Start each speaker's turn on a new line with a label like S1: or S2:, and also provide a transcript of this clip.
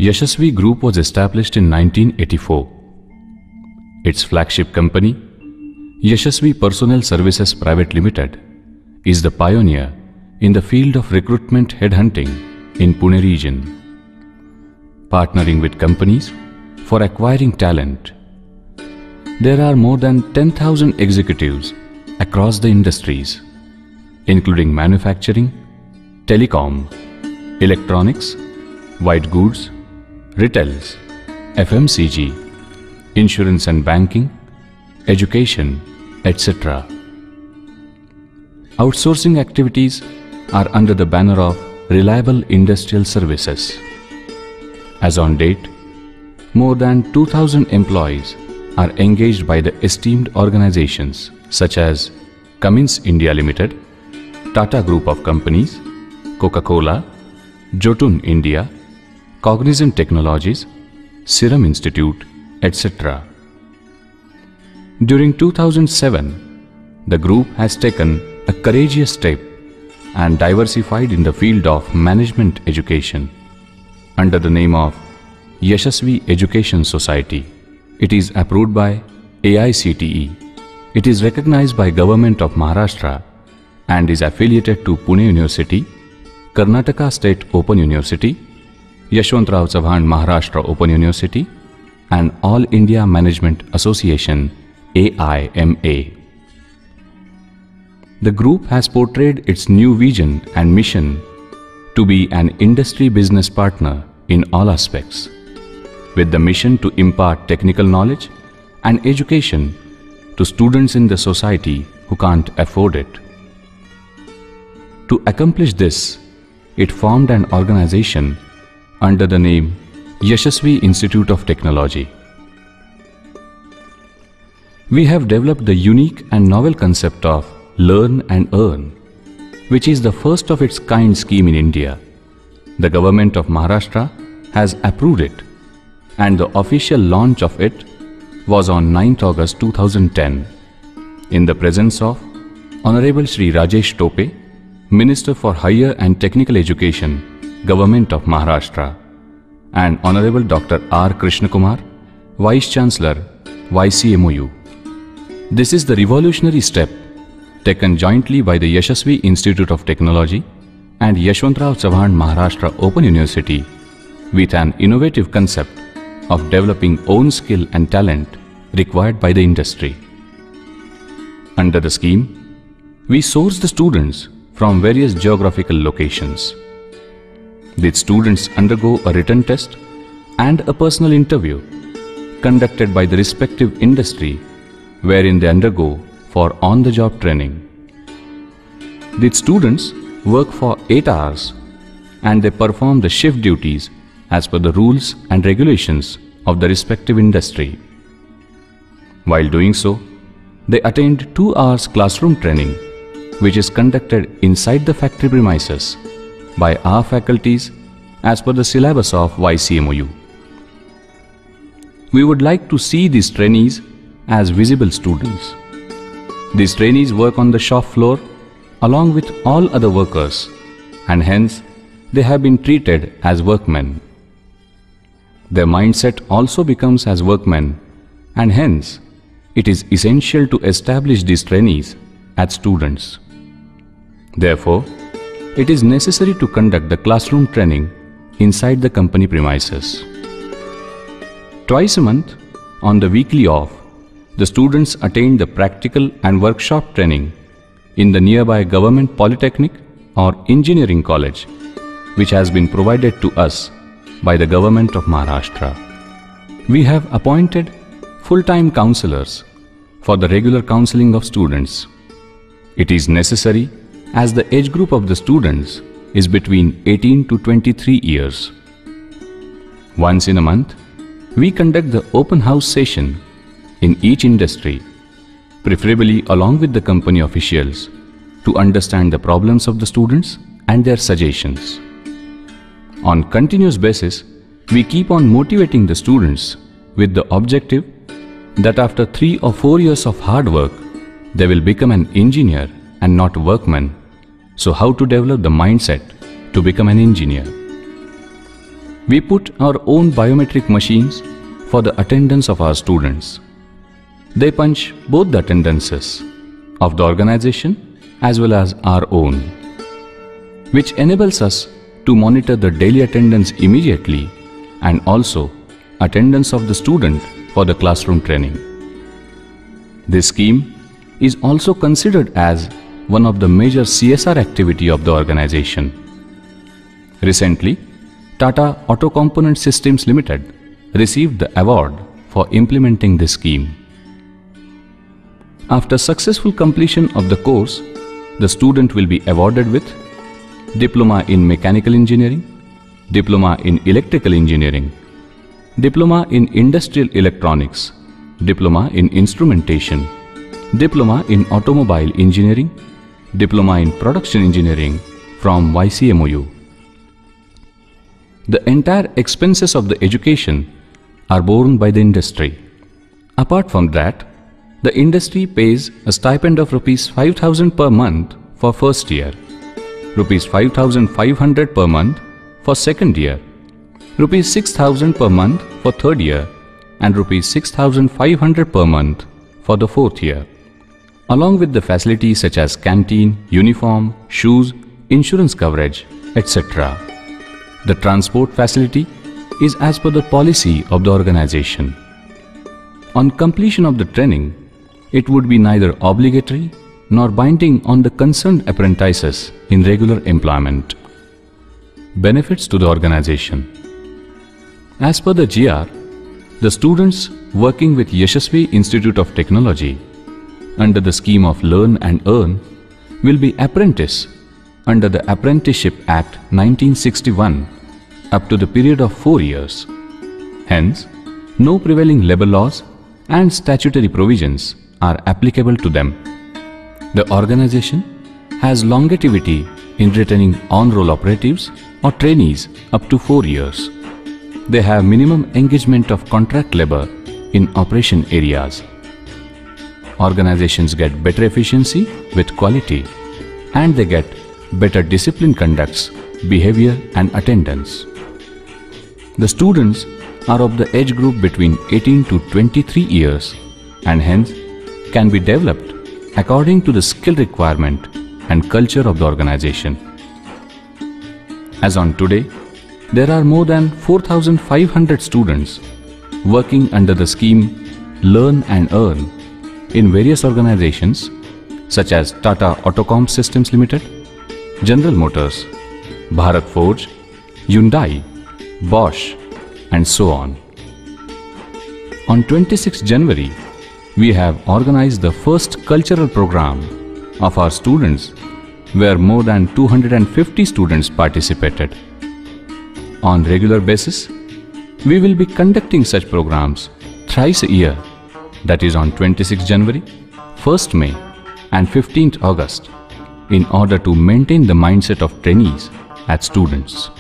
S1: Yashasvi Group was established in 1984. Its flagship company, Yashasvi Personnel Services Private Limited, is the pioneer in the field of recruitment headhunting in Pune region, partnering with companies for acquiring talent. There are more than 10,000 executives across the industries, including manufacturing, telecom, electronics, white goods, retails, FMCG, insurance and banking, education, etc. Outsourcing activities are under the banner of Reliable Industrial Services. As on date, more than 2,000 employees are engaged by the esteemed organizations such as Cummins India Limited, Tata Group of Companies, Coca-Cola, Jotun India, Cognizant Technologies, Serum Institute, etc. During 2007, the group has taken a courageous step and diversified in the field of management education under the name of Yashasvi Education Society. It is approved by AICTE. It is recognized by Government of Maharashtra and is affiliated to Pune University, Karnataka State Open University, Yashwantrao Chauhan Maharashtra Open University, and All India Management Association AIMA. The group has portrayed its new vision and mission to be an industry business partner in all aspects, with the mission to impart technical knowledge and education to students in the society who can't afford it. To accomplish this, it formed an organization under the name Yashasvi Institute of Technology. We have developed the unique and novel concept of Learn and Earn, which is the first of its kind scheme in India. The Government of Maharashtra has approved it, and the official launch of it was on 9th August 2010 in the presence of Honorable Shri Rajesh Tope, Minister for Higher and Technical Education, Government of Maharashtra, and Honorable Dr. R. Krishna Kumar, Vice Chancellor, YCMOU. This is the revolutionary step taken jointly by the Yashasvi Institute of Technology and Yashwantrao Chauhan Maharashtra Open University with an innovative concept of developing own skill and talent required by the industry. Under the scheme, we source the students from various geographical locations. These students undergo a written test and a personal interview conducted by the respective industry wherein they undergo for on-the-job training. These students work for 8 hours and they perform the shift duties as per the rules and regulations of the respective industry. While doing so, they attend 2 hours classroom training, which is conducted inside the factory premises by our faculties as per the syllabus of YCMOU. We would like to see these trainees as visible students. These trainees work on the shop floor along with all other workers, and hence they have been treated as workmen. Their mindset also becomes as workmen, and hence it is essential to establish these trainees as students. Therefore, it is necessary to conduct the classroom training inside the company premises. Twice a month, on the weekly off, the students attend the practical and workshop training in the nearby Government Polytechnic or Engineering College, which has been provided to us by the Government of Maharashtra. We have appointed full-time counselors for the regular counseling of students. It is necessary as the age group of the students is between 18 to 23 years. Once in a month, we conduct the open house session in each industry, preferably along with the company officials, to understand the problems of the students and their suggestions. On continuous basis, we keep on motivating the students with the objective that after 3 or 4 years of hard work, they will become an engineer and not a workman. So how to develop the mindset to become an engineer? We put our own biometric machines for the attendance of our students. They punch both the attendances of the organization as well as our own, which enables us to monitor the daily attendance immediately and also attendance of the student for the classroom training. This scheme is also considered as one of the major CSR activity of the organization. Recently, Tata Auto Component Systems Limited received the award for implementing this scheme. After successful completion of the course, the student will be awarded with Diploma in Mechanical Engineering, Diploma in Electrical Engineering, Diploma in Industrial Electronics, Diploma in Instrumentation, Diploma in Automobile Engineering, Diploma in Production Engineering from YCMOU. The entire expenses of the education are borne by the industry. Apart from that, the industry pays a stipend of Rs 5,000 per month for first year, Rs 5,500 per month for second year, Rs 6,000 per month for third year, and Rs 6,500 per month for the fourth year, along with the facilities such as canteen, uniform, shoes, insurance coverage, etc. The transport facility is as per the policy of the organization. On completion of the training, it would be neither obligatory nor binding on the concerned apprentices in regular employment. Benefits to the organization. As per the GR, the students working with Yashasvi Institute of Technology under the scheme of Learn and Earn will be apprentice under the Apprenticeship Act 1961 up to the period of 4 years. Hence, no prevailing labor laws and statutory provisions are applicable to them. The organization has longevity in retaining on-roll operatives or trainees up to 4 years. They have minimum engagement of contract labor in operation areas. Organizations get better efficiency with quality, and they get better discipline conducts, behavior and attendance. The students are of the age group between 18 to 23 years and hence can be developed according to the skill requirement and culture of the organization. As on today, there are more than 4,500 students working under the scheme Learn and Earn in various organizations such as Tata Autocom Systems Limited, General Motors, Bharat Forge, Hyundai, Bosch, and so on. On 26 January, we have organized the first cultural program of our students where more than 250 students participated. On regular basis, we will be conducting such programs thrice a year, that is on 26 January, 1st May and 15th August, in order to maintain the mindset of trainees as students.